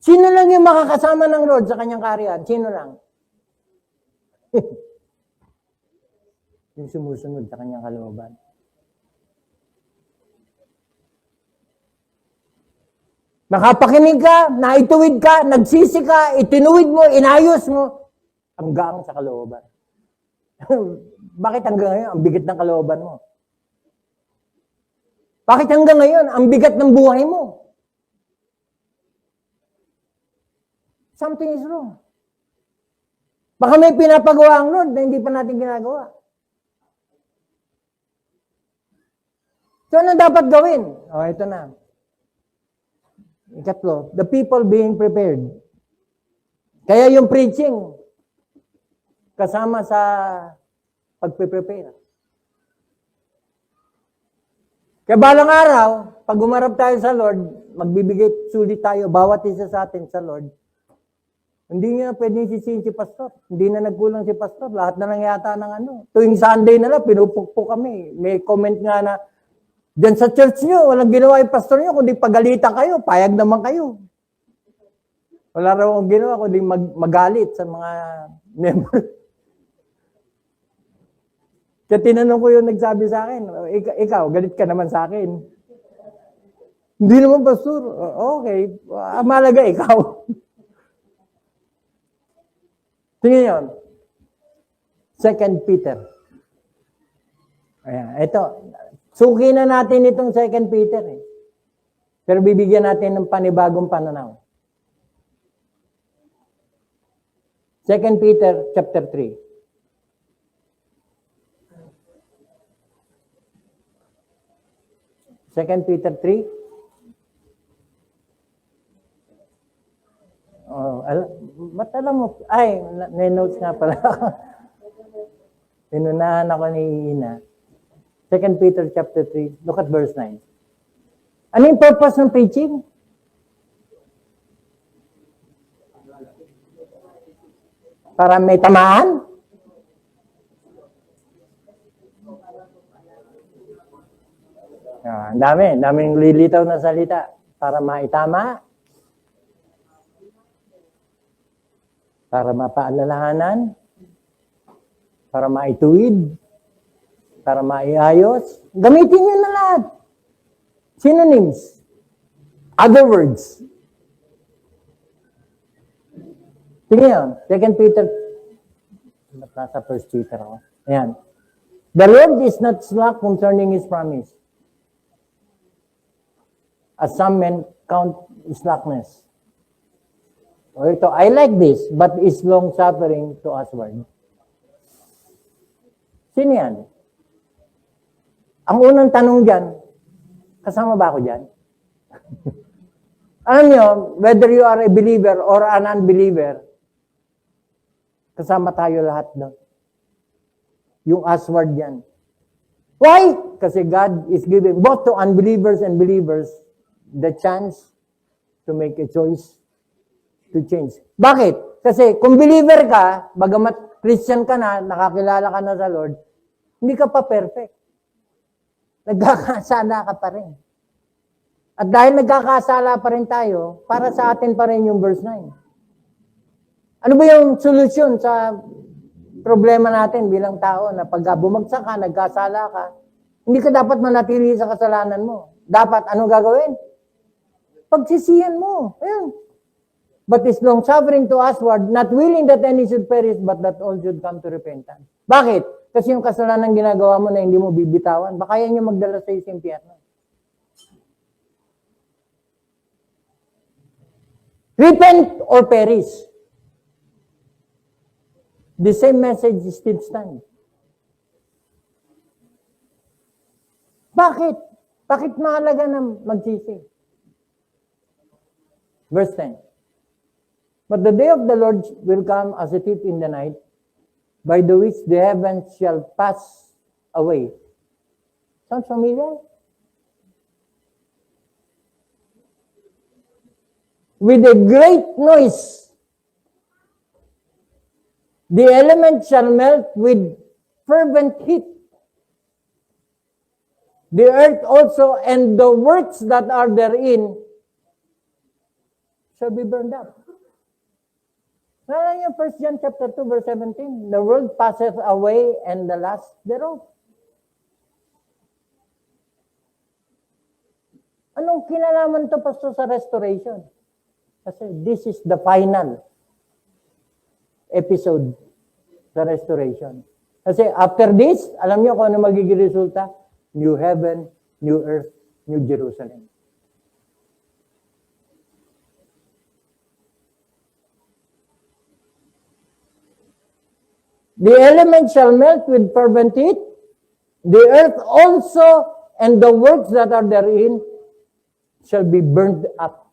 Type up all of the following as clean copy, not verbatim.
Sino lang yung makakasama ng Lord sa kanyang kaharian? Sino lang? Yung sumusunod sa kanyang kalooban. Nakapakinig ka, naituwid ka, nagsisi ka, itinuwid mo, inayos mo, hanggang sa kalooban. Bakit hanggang ngayon ang bigat ng kalooban mo? Bakit hanggang ngayon ang bigat ng buhay mo? Something is wrong. Baka may pinapagawa ang Lord na hindi pa natin ginagawa. So, ano dapat gawin? O, ito na. Ikatlo, the people being prepared. Kaya yung preaching, kasama sa pagpe-prepare. Kaya balang araw, pag umarap tayo sa Lord, magbibigay sulit tayo, bawat isa sa atin sa Lord. Hindi niya pwedeng sisihin si pastor. Hindi na nagkulang si pastor. Lahat na lang yata ng ano. Tuwing Sunday na lang, pinupukpok kami. May comment nga na, diyan sa church nyo, walang ginawa yung pastor nyo, kundi pagalitan kayo, payag naman kayo. Wala raw akong ginawa, kundi magalit sa mga member. Kaya tinanong ko yung nagsabi sa akin, ikaw, galit ka naman sa akin. Hindi naman, pastor. Okay, malaga ikaw. Tingnan yun. 2 Peter. Ayan, ito. Suki na natin itong 2 Peter. Pero bibigyan natin ng panibagong pananaw. 2 Peter chapter 3. Second Peter 3. Oh, ba't alam mo? Ay, may notes nga pala. Pinunahan ako ni Ina. 2 Peter chapter 3. Look at verse 9. Ano yung purpose ng preaching? Para may tamaan? Ang daming lilitaw na salita. Para maitama, para mapaalalahanan, para maituwid, para maiayos. Gamitin nyo na lahat. Synonyms. Other words. Tingnan yun. 2 Peter. Nasa 1 Peter ako. Ayan. The Lord is not slack concerning His promise, as some men count slackness. O ito, I like this, but is long-suffering to usward. Sino yan? Ang unang tanong dyan, kasama ba ako dyan? Alam nyo, whether you are a believer or an unbeliever, kasama tayo lahat doon. Yung usward yan. Why? Kasi God is giving both to unbelievers and believers the chance to make a choice to change. Bakit? Kasi kung believer ka, bagamat Christian ka na, nakakilala ka na sa Lord, hindi ka pa perfect. Nagkakasala ka pa rin. At dahil nagkakasala pa rin tayo, para sa atin pa rin yung verse 9. Ano ba yung solusyon sa problema natin bilang tao na pag bumagsak ka, nagkasala ka, hindi ka dapat manatili sa kasalanan mo. Dapat, ano gagawin? Pagsisihan mo. Ayun. But is long-suffering to usward, not willing that any should perish, but that all should come to repentance. Bakit? Kasi yung kasalanan ginagawa mo na hindi mo bibitawan, baka yan yung magdala sa isang impyerno. Repent or perish. The same message still stands. Bakit? Bakit mahalaga na magsisi? Verse 10. But the day of the Lord will come as a thief in the night, by the which the heavens shall pass away. Sounds familiar? With a great noise, the elements shall melt with fervent heat. The earth also and the works that are therein shall be burned up. Nalala niyo 1 John chapter 2, verse 17, the world passeth away and the lust thereof. Anong kinalaman to, Pastor, sa restoration? Kasi this is the final episode sa restoration. Kasi after this, alam niyo kung ano magiging resulta? New heaven, new earth, new Jerusalem. The elements shall melt with fervent heat, the earth also and the works that are therein shall be burned up.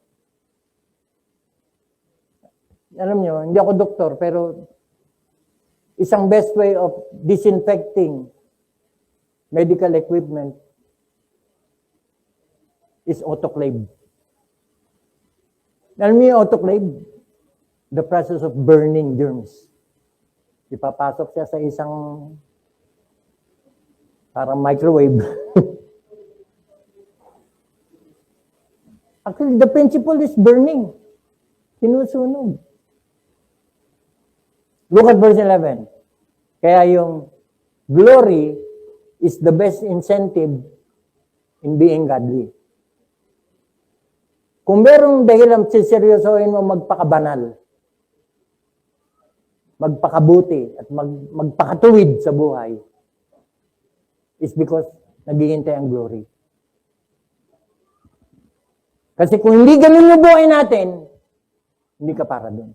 Alam niyo, hindi ako doktor, pero isang best way of disinfecting medical equipment is autoclave. Alam niyo yung autoclave? The process of burning germs. Ipapasok siya sa isang parang microwave. Actually, the principle is burning. Sinusunog. Look at verse 11. Kaya yung glory is the best incentive in being godly. Kung merong dahilan siseryosohin mo magpakabanal, magpakabuti at magpakatuwid sa buhay is because naghihintay ang glory. Kasi kung hindi ganun yung buhay natin, hindi ka para doon.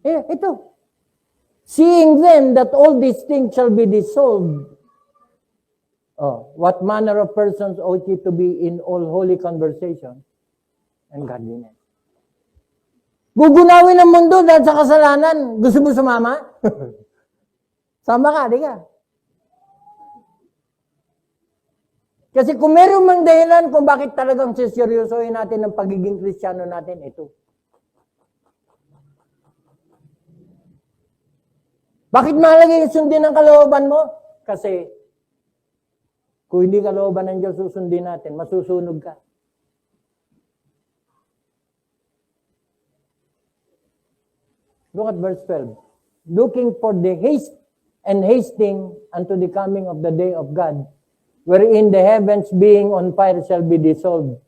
Ito. Seeing then that all these things shall be dissolved, what manner of persons ought ye to be in all holy conversation and godliness? Gugunawin ang mundo dahil sa kasalanan. Gusto mo sumama? Sama ka, di ka. Kasi kung meron mang dahilan kung bakit talagang siseryosohin natin ang pagiging Kristiyano natin, ito. Bakit mahalaga yung sundin ang kalooban mo? Kasi kung hindi kalooban ng Diyos susundin natin, masusunog ka. Look at verse 12. Looking for the haste and hasting unto the coming of the day of God, wherein the heavens being on fire shall be dissolved,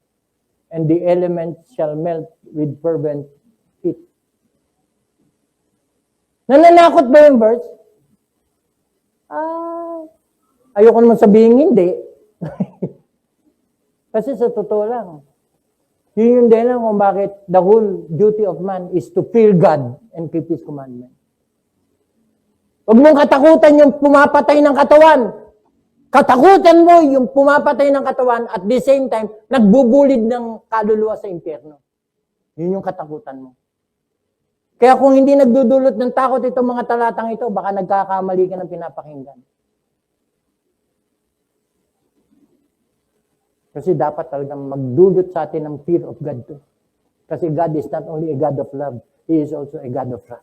and the elements shall melt with fervent heat. Nananakot ba yung verse? Ayoko naman sabihin hindi. Kasi sa totoo lang, yun yung dahilan kung bakit the whole duty of man is to fear God and keep His commandment. Huwag mong katakutan yung pumapatay ng katawan. Katakutan mo yung pumapatay ng katawan at the same time, nagbubulid ng kaluluwa sa impyerno. Yun yung katakutan mo. Kaya kung hindi nagdudulot ng takot itong mga talatang ito, baka nagkakamali ka ng pinapakinggan. Kasi dapat talagang magdulot sa atin ng fear of God to. Kasi God is not only a God of love, He is also a God of wrath.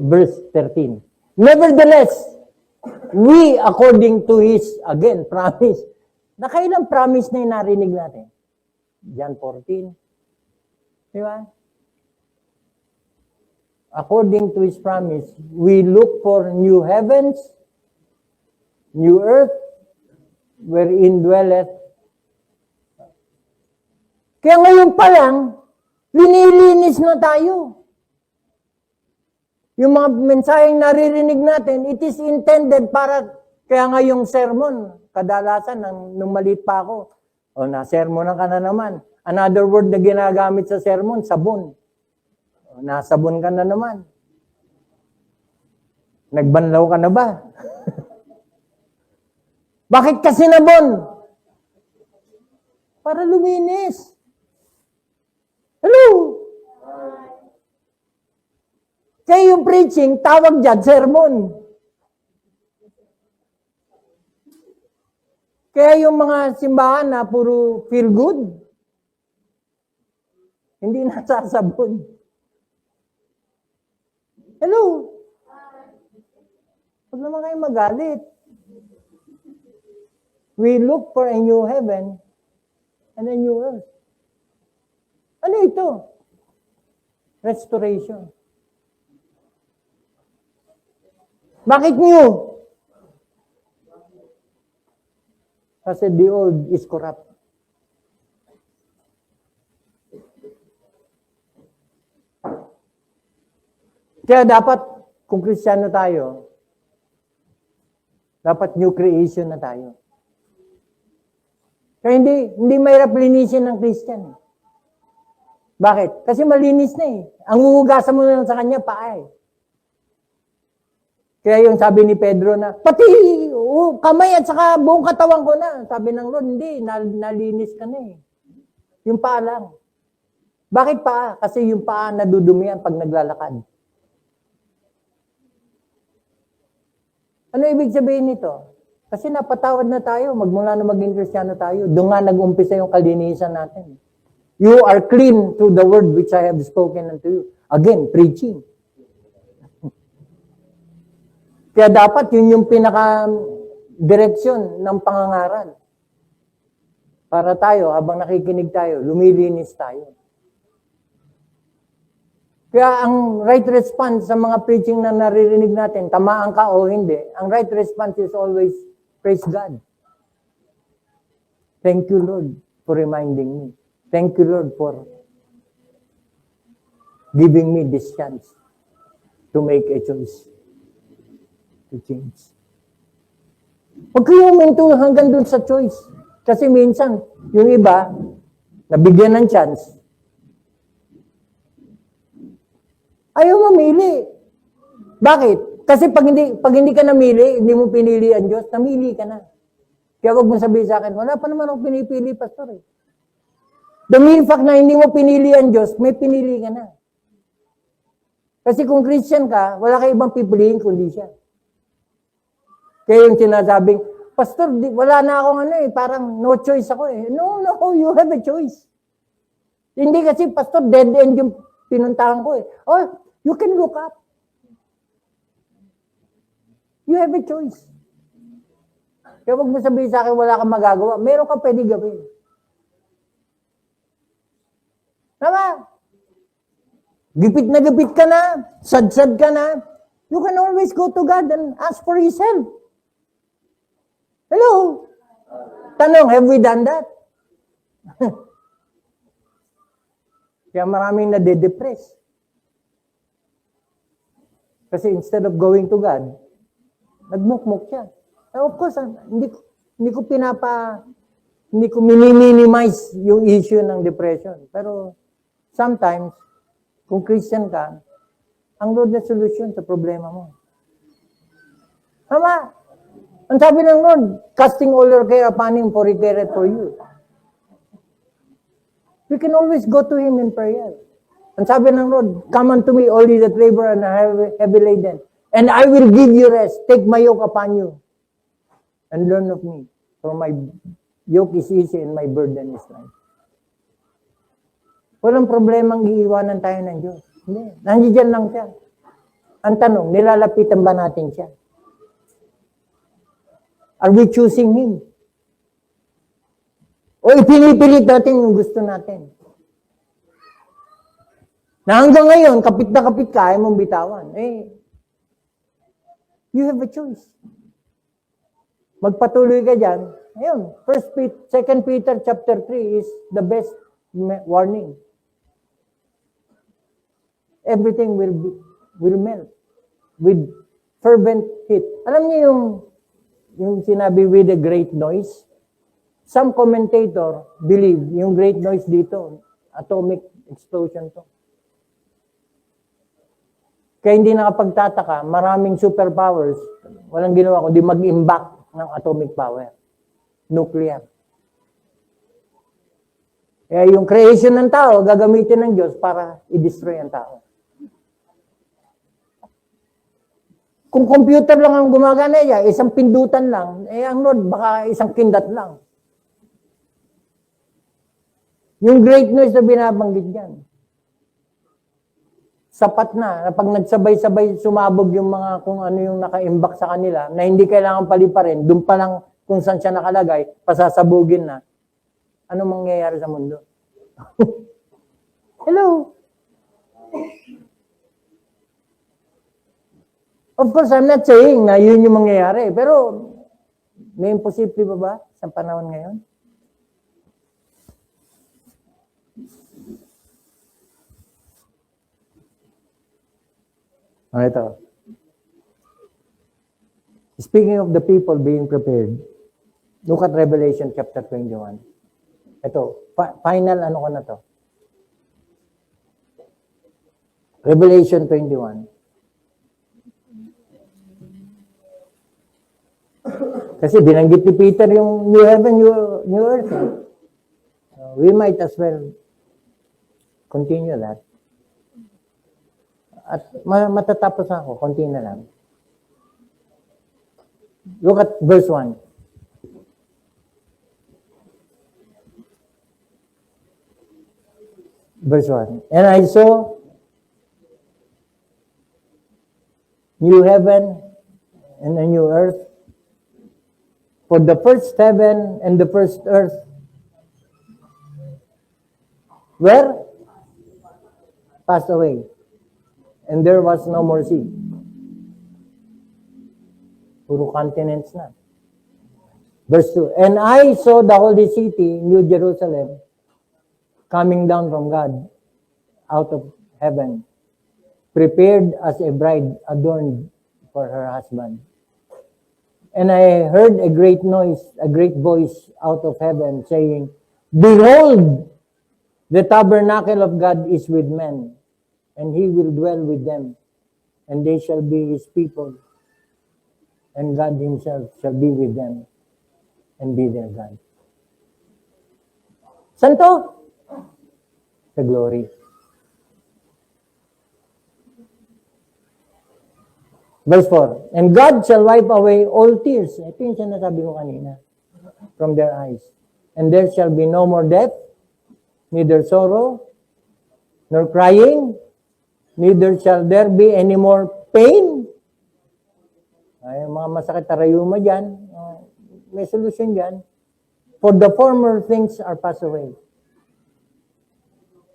Verse 13. Nevertheless, we according to His, again, promise. Nakailang promise na yung narinig natin? John 14. Di ba? According to His promise, we look for new heavens, new earth, wherein dwelleth. Kaya ngayon pa lang, linilinis na tayo. Yung mga mensaheng naririnig natin, it is intended para, kaya nga yung sermon, kadalasan, nung maliit pa ako, na-sermonan ka na naman. Another word na ginagamit sa sermon, sabon. Nasabon ka na naman. Nagbanlaw ka na ba? Bakit ka sinabon? Para luminis. Hello? Kaya yung preaching, tawag dyan, sermon. Kaya yung mga simbahan na puro feel good, hindi nasasabon. Hello? Huwag naman kayo magalit. We look for a new heaven and a new earth. Ano ito? Restoration. Bakit new? Kasi the old is corrupt. Kaya dapat, kung Kristiyano tayo, dapat new creation na tayo. Kaya hindi mahirap linisin ng Christian. Bakit? Kasi malinis na eh. Ang huhugasan mo na lang sa kanya, paa eh. Kaya yung sabi ni Pedro na, pati kamay at saka buong katawan ko na. Sabi ng Lord, hindi, nalinis ka na eh. Yung paa lang. Bakit paa? Kasi yung paa nadudumihan pag naglalakad. Ano ibig sabihin nito? Kasi napatawad na tayo, magmula na maging Kristiyano tayo. Doon nga nag-umpisa yung kalinisan natin. You are clean through the word which I have spoken unto you. Again, preaching. Kaya dapat yun yung pinaka-direksyon ng pangangaral. Para tayo, habang nakikinig tayo, lumilinis tayo. Kaya ang right response sa mga preaching na naririnig natin, tamaan ka o hindi, ang right response is always, praise God. Thank you, Lord, for reminding me. Thank you, Lord, for giving me this chance to make a choice, to change. Huwag kayo uminto hanggang dun sa choice. Kasi minsan, yung iba, nabigyan ng chance, ayaw mamili. Bakit? Kasi pag hindi ka namili, hindi mo pinili ang Diyos, namili ka na. Kaya wag mo sabihin sa akin, wala pa naman akong pinipili, pastor eh. The mere fact na hindi mo pinili ang Diyos, may pinili ka na. Kasi kung Christian ka, wala ka ibang pipiliin kundi siya. Kaya yung sinasabing, pastor, wala na akong parang no choice ako eh. No, you have a choice. Hindi kasi, pastor, dead end yung pinuntahan ko eh. Oh, you can look up. You have a choice. Kaya wag mo sabihin sa akin, wala kang magagawa. Meron kang pwede gawin. Tama? Gipit na gipit ka na. Sad-sad ka na. You can always go to God and ask for yourself. Hello? Tanong, have we done that? Kaya maraming nade-depress. Kasi instead of going to God, nagmukmuk siya. Of course, hindi ko minimize yung issue ng depression. Pero sometimes, kung Christian ka, ang Lord na solution sa problema mo. Tama? Ang sabi ng Lord, casting all your care upon Him for He careth for you. We can always go to Him in prayer. Ang sabi ng Lord, come unto me, all ye that labor and are heavy laden, and I will give you rest. Take my yoke upon you, and learn of me. For my yoke is easy and my burden is light. Walang problemang iiwanan tayo ng Diyos. Hindi. Nandiyan lang siya. Ang tanong, nilalapitan ba natin siya? Are we choosing Him? O ipinipilit natin yung gusto natin? Na hanggang ngayon, kapit na kapit ka, ayaw mong bitawan. You have a choice. Magpatuloy ka dyan. Ayun, 2 Peter chapter 3 is the best warning. Everything will melt with fervent heat. Alam niyo yung sinabi with a great noise? Some commentator believe yung great noise dito, atomic explosion to. Kaya hindi nakapagtataka, maraming superpowers, walang ginawa kundi mag-imbak ng atomic power. Nuclear. Kaya yung creation ng tao, gagamitin ng Diyos para i-destroy ang tao. Kung computer lang ang gumagana niya, isang pindutan lang, ang Lord, baka isang kindat lang. Yung great noise na binabanggit yan, sapat na pag nagsabay-sabay sumabog yung mga kung ano yung nakaimbak sa kanila, na hindi kailangan paliparin, doon pa lang kung saan siya nakalagay, pasasabugin na, ano mangyayari sa mundo? Hello? Of course, I'm not saying na yun yung mangyayari, pero may imposible pa ba sa panahon ngayon? Ito. Speaking of the people being prepared, look at Revelation chapter 21. Ito, final ano ko na to. Revelation 21. Kasi binanggit ni Peter yung new heaven, new earth. We might as well continue that. At matatapos na ako, konti na lang. Look at verse 1. Verse 1. And I saw new heaven and a new earth. For the first heaven and the first earth were passed away, and there was no more sea. Puro continents na. Verse 2. And I saw the holy city, New Jerusalem, coming down from God out of heaven, prepared as a bride adorned for her husband. And I heard a great noise, a great voice out of heaven saying, Behold, the tabernacle of God is with men, and he will dwell with them, and they shall be his people, and God himself shall be with them, and be their God. Saan to? Sa glory. Verse 4, And God shall wipe away all tears. Ito yung sinasabi ko kanina. From their eyes. And there shall be no more death, neither sorrow, nor crying, neither shall there be any more pain. Ay, mga masakit na rayuma dyan, may solusyon dyan. For the former things are passed away.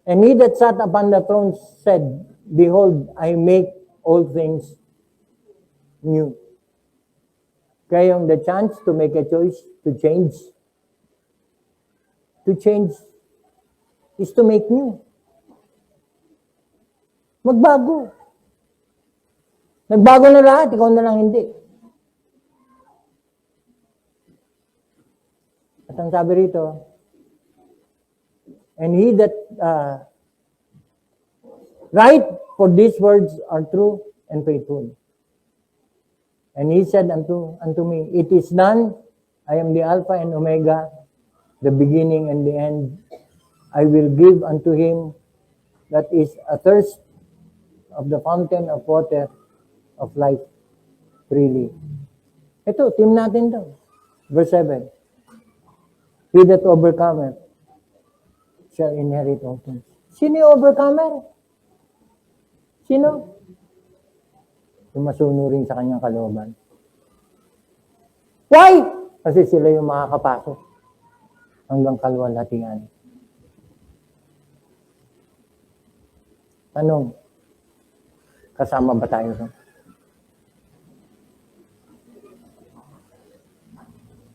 And he that sat upon the throne said, Behold, I make all things new. Kaya yung the chance to make a choice, to change is to make new. Magbago. Nagbago na lahat, ikaw na lang hindi. At ang sabi rito, and he that write, for these words are true and faithful. And he said unto me, It is done. I am the Alpha and Omega, the beginning and the end. I will give unto him that is athirst of the fountain of water of life freely. Ito, team natin to. Verse 7. He that overcometh shall inherit all things. Sino yung overcomer? Sino? Yung masunurin sa kanyang kalooban. Why? Kasi sila yung makakapasok hanggang kalwalhatian. Tanong, kasama ba tayo doon?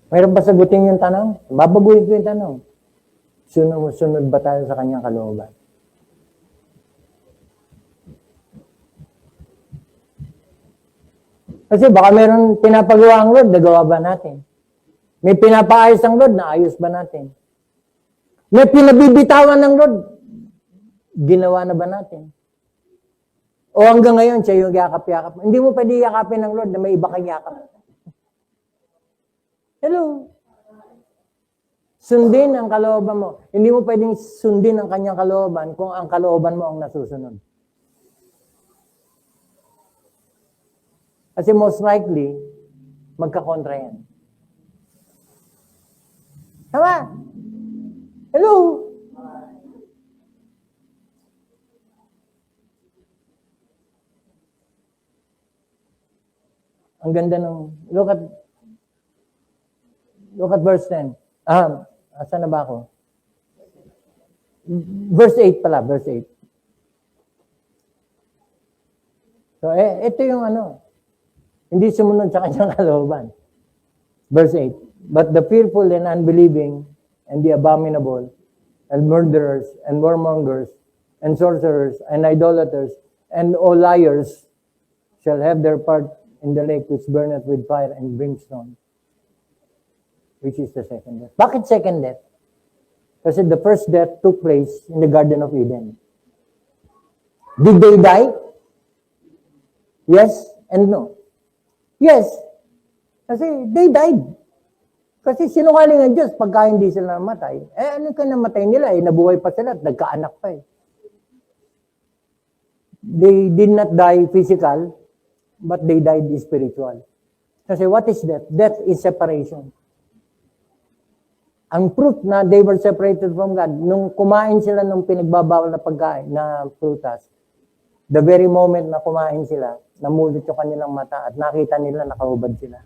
Mayroon ba sagutin yung tanong? Babaguhin ko yung tanong. Sunod ba tayo sa kanyang kalooban? Kasi baka meron pinapagawa ang Lord, nagawa ba natin? May pinapaayos ang Lord, naayos ba natin? May pinabibitawan ng Lord, ginawa na ba natin? O hanggang ngayon, siya yung yakap-yakap. Hindi mo pwede yakapin ng Lord na may iba kang yakap. Hello? Sundin ang kalooban mo. Hindi mo pwedeng sundin ang kanyang kalooban kung ang kalooban mo ang nasusunod. Kasi most likely, magkakontra yan. Tama? Hello? Ang ganda ng, look at Look at verse 10. Asan na ba ako? Verse 8 pala, verse 8. So, ito yung hindi sumunod sa kanyang kalooban. Verse 8. But the fearful and unbelieving and the abominable and murderers and warmongers and sorcerers and idolaters and all liars shall have their part in the lake which burneth with fire and brimstone, which is the second death. Bakit second death? Kasi the first death took place in the Garden of Eden. Did they die? Yes and no. Yes. Kasi they died. Kasi sinungaling ang Diyos pagka hindi sila namatay. Ano ka namatay nila? Nabuhay pa sila at nagkaanak pa . They did not die physical, but they died spiritual. Kasi what is death? Death is separation. Ang proof na they were separated from God, nung kumain sila ng pinagbabawal na pagkain, na prutas, the very moment na kumain sila, namulot yung kanilang mata at nakita nila nakahubad sila.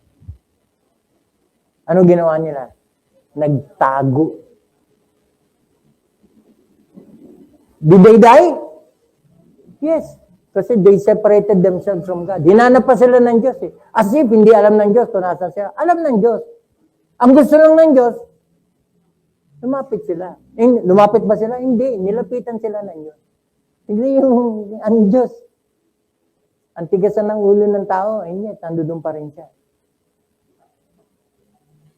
Ano ginawa nila? Nagtago. Did they die? Yes. Kasi they separated themselves from God. Hinanap pa sila ng Diyos . As if hindi alam ng Diyos kung nasa sila. Alam ng Diyos. Ang gusto lang ng Diyos, lumapit sila. Lumapit ba sila? Hindi. Nilapitan sila ng Diyos. Hindi yung ang Diyos. Ang tigasan ng ulo ng tao, hindi, nandun pa rin siya.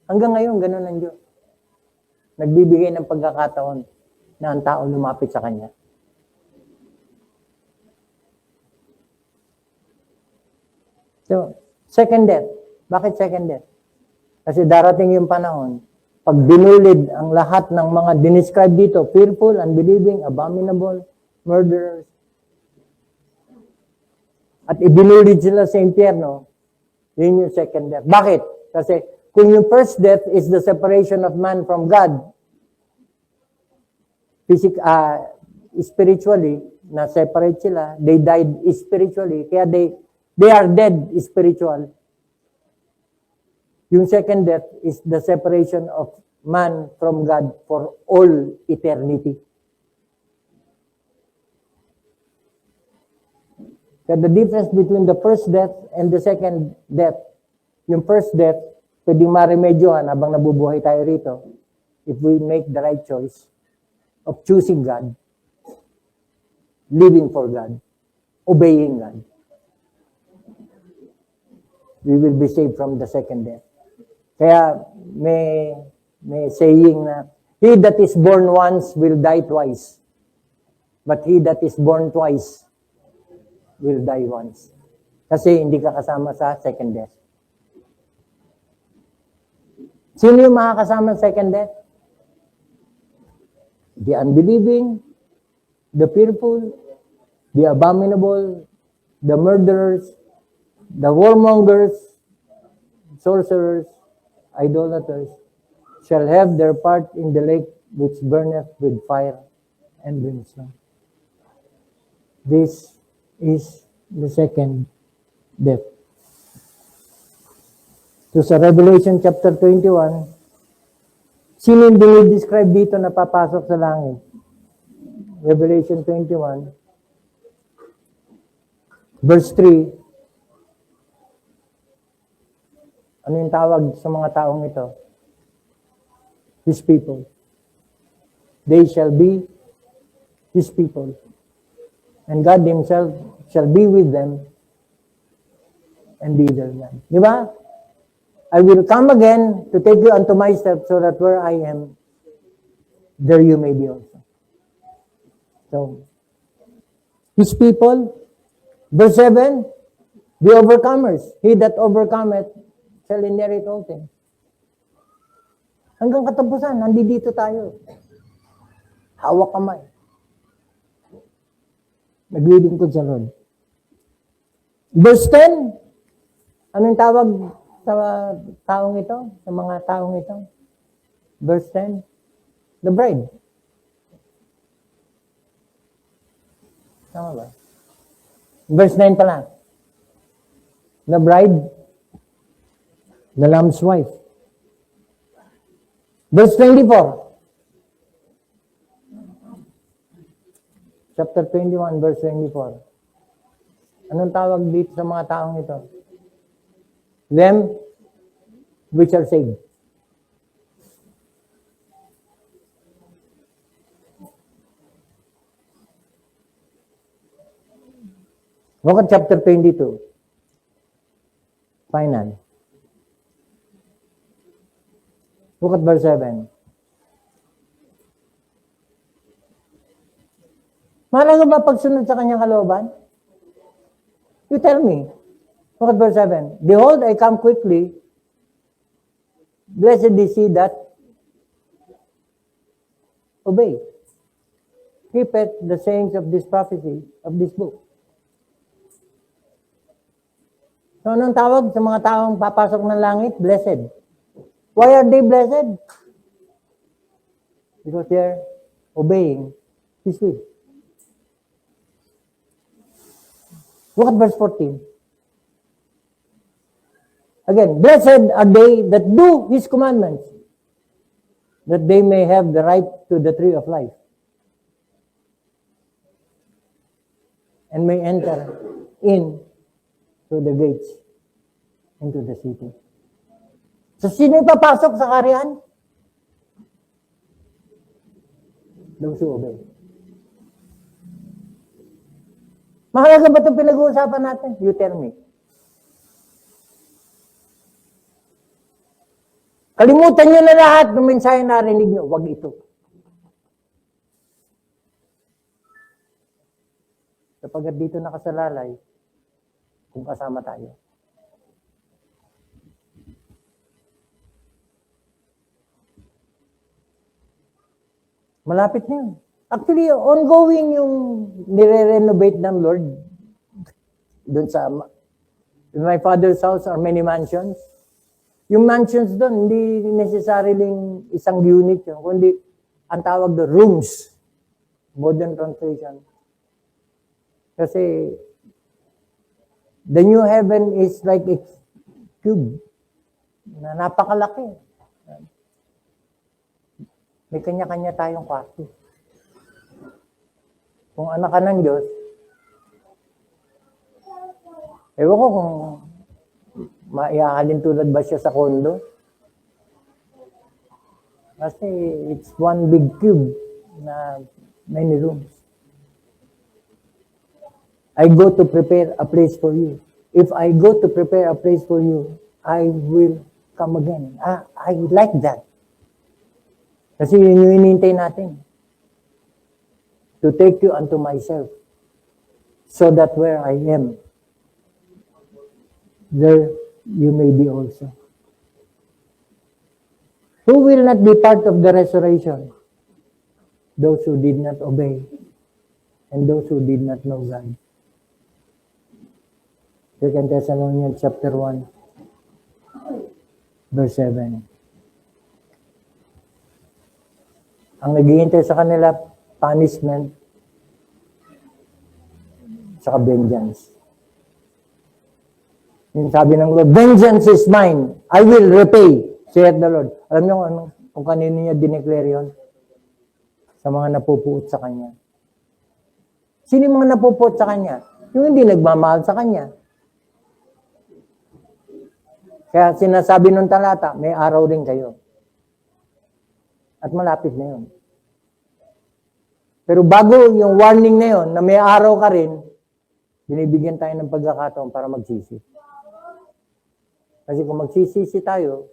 Hanggang ngayon, ganun ang Diyos. Nagbibigay ng pagkakataon na ang tao lumapit sa Kanya. So, second death. Bakit second death? Kasi darating yung panahon, pag binulid ang lahat ng mga dinescribe dito, fearful, unbelieving, abominable, murderers, at ibinulid sila sa impyerno, yun yung second death. Bakit? Kasi kung yung first death is the separation of man from God, spiritually, na separate sila, they died spiritually, kaya they are dead spiritual. Yung second death is the separation of man from God for all eternity. So the difference between the first death and the second death, yung first death, pwedeng maremedyohan habang nabubuhay tayo rito if we make the right choice of choosing God, living for God, obeying God. We will be saved from the second death. Kaya may saying na, he that is born once will die twice, but he that is born twice will die once. Kasi hindi ka kasama sa second death. Sino yung makakasama sa second death? The unbelieving, the fearful, the abominable, the murderers, the warmongers, sorcerers, idolaters, shall have their part in the lake which burneth with fire and brimstone. This is the second death. So sa Revelation chapter 21, sino yung dinidescribe dito na papasok sa langit? Revelation 21, verse 3. Ano yung tawag sa mga taong ito? His people. They shall be His people. And God Himself shall be with them and be their God. Di ba? I will come again to take you unto myself so that where I am, there you may be also. So, His people, verse 7, the overcomers. He that overcometh shall inherit all things. Hanggang katapusan, nandito tayo. Hawak kamay. Naglilingkod sa Lord. Verse 10, anong tawag sa taong ito? Sa mga taong ito? Verse 10, the bride. Tama ba? Verse 9 pala. The bride, the Lamb's wife. Verse 24. Chapter 21, verse 24. Anong tawag dito sa mga taong ito? Them which are saved. Look at chapter 22. Final. Look at verse 7. Mahalaga ba pagsunod sa kanyang kalooban? You tell me. Look at verse 7. Behold, I come quickly. Blessed is he that obey. Keepeth the sayings of this prophecy, of this book. So, anong tawag sa mga taong papasok ng langit? Blessed. Why are they blessed? Because they're obeying His will. Look at verse 14. Again, blessed are they that do His commandments, that they may have the right to the tree of life, and may enter in through the gates into the city. So, sino yung papasok sa kaharian? Those who obey. Mahalaga ba itong pinag-uusapan natin? You tell me. Kalimutan nyo na lahat ng mensahe na narinig nyo. Huwag ito. Kapag dito nakasalalay, kung kasama tayo. Malapit na yun. Actually, ongoing yung nire-renovate ng Lord. Doon sa, in my Father's house are many mansions. Yung mansions doon, hindi necessarily isang unit yun, kundi ang tawag doon, rooms. Modern translation. Kasi, the new heaven is like a cube na napakalaki. May kanya-kanya tayong kwarto. Kung anak ka ng Diyos, ewan ko kung maiahalin tulad ba siya sa kondo. Kasi it's one big cube na many rooms. I go to prepare a place for you. If I go to prepare a place for you, I will come again. I like that. Kasi yun yung inintay natin. To take you unto myself, so that where I am, there you may be also. Who will not be part of the restoration? Those who did not obey, and those who did not know God. 2 Thessalonians chapter 1, verse 7. Ang naghihintay sa kanila, punishment, saka vengeance. Yung sabi ng Lord, vengeance is mine, I will repay, saith the Lord. Alam niyo kung kanino niya dineclare yun? Sa mga napupuot sa Kanya. Sino yung mga napupuot sa Kanya? Yung hindi nagmamahal sa Kanya. Kaya sinasabi nung talata, may araw rin kayo. At malapit na yun. Pero bago yung warning na yun, na may araw ka rin, binibigyan tayo ng pagkakataon para magsisi. Kasi kung magsisisi tayo,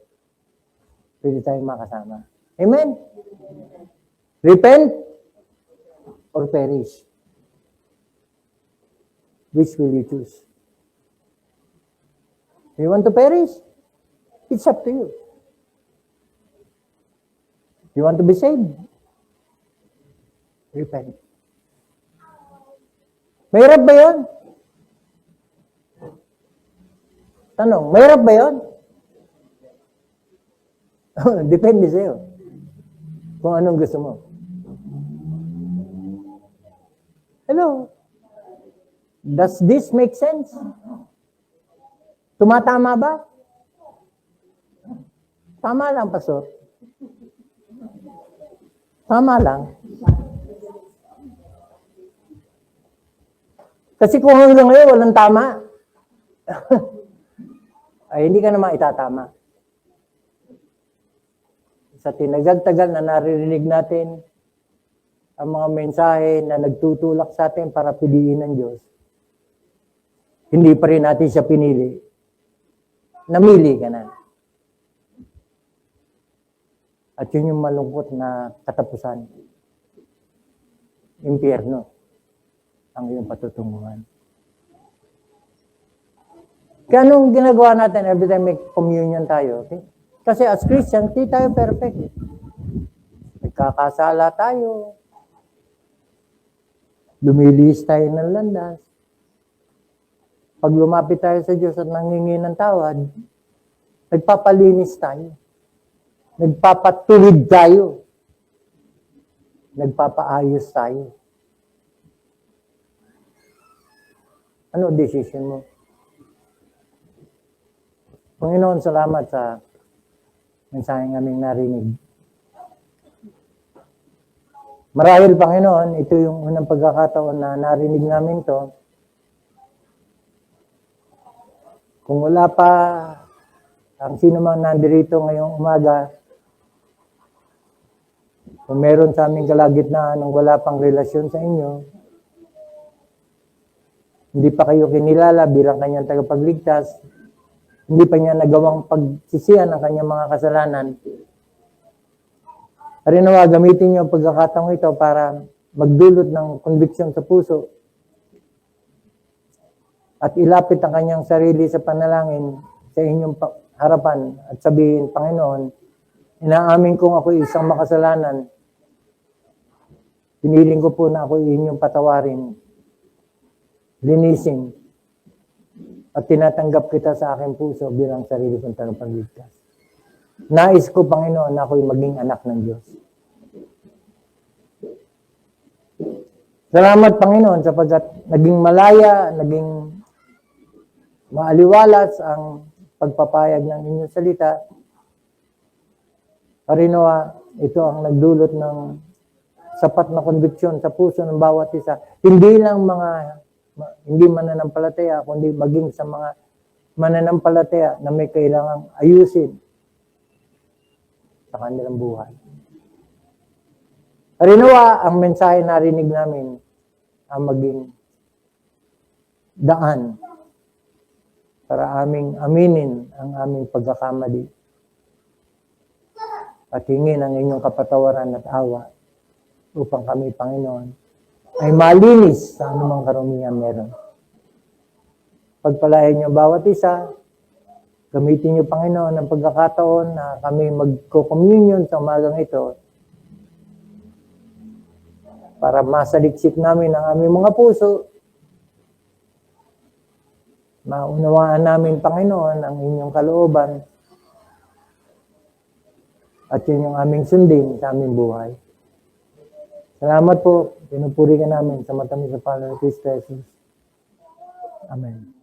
pwede tayong makasama. Amen? Repent or perish. Which will you choose? You want to perish? It's up to you. You want to be saved? Repent. Mahirap ba yun? Tanong, mahirap ba yun? Depende sa'yo. Kung anong gusto mo. Hello? Does this make sense? Tumatama ba? Tama lang, Pastor. Tama lang. Kasi kung hanggang ngayon walang tama, ay hindi ka naman itatama. Sa tinagal-tagal na naririnig natin ang mga mensahe na nagtutulak sa atin para piliin ng Diyos, hindi pa rin natin siya pinili. Namili ka na. At yun yung malungkot na katapusan. Impyerno ang iyong patutunguhan. Kaya anong ginagawa natin every time may communion tayo? Okay? Kasi as Christian, hindi tayo perfect. Nagkakasala tayo. Lumilihis tayo ng landas. Pag lumapit tayo sa Diyos at nanghingi ng tawad, nagpapalinis tayo. Nagpapatulid tayo. Nagpapaayos tayo. Ano decision mo? Panginoon, salamat sa mensaheng aming narinig. Marahil, Panginoon, ito yung unang pagkakataon na narinig namin to. Kung wala pa ang sino mang nandirito ngayong umaga, kung meron sa aming kalagitnaan ng wala pang relasyon sa inyo, hindi pa kayo kinilala bilang kanyang tagapagligtas, hindi pa niya nagawang pagsisihan ang kanyang mga kasalanan, Harinawa, gamitin niyo ang pagkakataong ito para magdulot ng conviction sa puso at ilapit ang kanyang sarili sa panalangin sa inyong harapan at sabihin, Panginoon, inaamin kong ako isang makasalanan. Piniling ko po na ako inyong patawarin, linisin, at tinatanggap kita sa aking puso bilang sarili kong tagapagligtas. Nais ko, Panginoon, na ako'y maging anak ng Diyos. Salamat, Panginoon, sapagkat naging malaya, naging maaliwalas ang pagpapayag ng inyong salita. Harinawa, ito ang nagdulot ng sapat na konviksyon sa puso ng bawat isa. Hindi lang hindi mananampalataya, kundi maging sa mga mananampalataya na may kailangang ayusin sa kanilang buhay. Harinawa, ang mensahe na narinig namin ang maging daan para aming aminin ang aming pagkakamali at hingin ang inyong kapatawaran at awa upang kami, Panginoon, ay malinis sa anumang karumihan meron. Pagpalain niyo bawat isa, gamitin niyo, Panginoon, ang pagkakataon na kami magko-communion sa umagang ito para masaliksik namin ang aming mga puso. Maunawaan namin, Panginoon, ang inyong kalooban at yun yung aming sundin sa aming buhay. Salamat po. Pinupuri ka namin sa matamis sa pangalan ng Kristo Jesus. Amen.